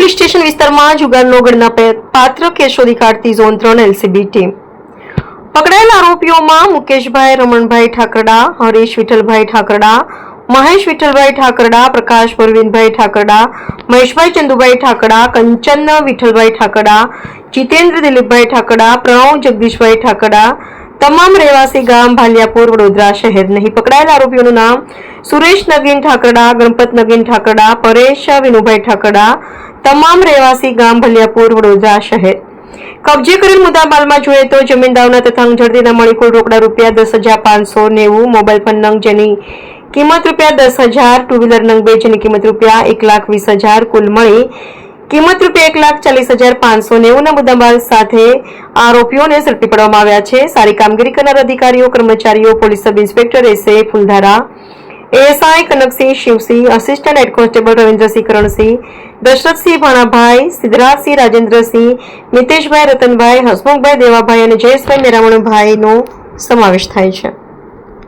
Police station વિસ્તારમાં જુગારનો ગણનાપાત્ર case શોધી કાઢતી zone 3 LCB team. પકડાયેલા આરોપીઓમાં મુકેશભાઈ રમણભાઈ ઠાકરડા, હરીશ વિઠ્ઠલભાઈ ઠાકરડા, મહેશ વિઠ્ઠલભાઈ ઠાકરડા, પ્રકાશ પરવીનભાઈ ઠાકરડા, મહેશભાઈ ચંદુભાઈ ઠાકરડા, કંચન વિઠ્ઠલભાઈ ઠાકરડા, જીતેન્દ્ર દિલીપભાઈ ઠાકરડા, પ્રણવ જગદીશભાઈ ઠાકરડા, તમામ રહેવાસી ગામ ભાલિયાપુર, વડોદરા શહેર. નહીં પકડાયેલા આરોપીઓનું નામ સુરેશ નગીન ઠાકરડા, ગણપત નગીન ઠાકરડા, પરેશ વિનુભાઈ ઠાકરડા, તમામ રહેવાસી ગામ ભાલિયાપુર, વડોદરા શહેર. કબજે કરેલ મુદ્દામાલમાં જોઈએ તો જમીન દાવના તથા અંજળતીના મળી કુલ રોકડા રૂપિયા 10,590, મોબાઈલ ફોન નંગ જેની કિંમત રૂપિયા 10,000, ટુ વ્હીલર નંગ 2 જેની કિંમત રૂપિયા 1,20,000, કુલ મળી કિંમત રૂપિયા 1,40,590 ના મુદ્દામાલ સાથે આરોપીઓને ઝડપી પાડવામાં આવ્યા છે. સારી કામગીરી કરનાર અધિકારીઓ, કર્મચારીઓ, police sub inspector S A Fuldhara, ASI Kanaksinh Shivsinh, assistant head constable Ravindrasinh Karansinh, Dashrathsinh Bhanabhai, Siddhrajsinh Rajendrasinh, Miteshbhai Ratanbhai, Hasmukhbhai Devabhai અને જયેશભાઈ મેરામણભાઈનો સમાવેશ થાય છે.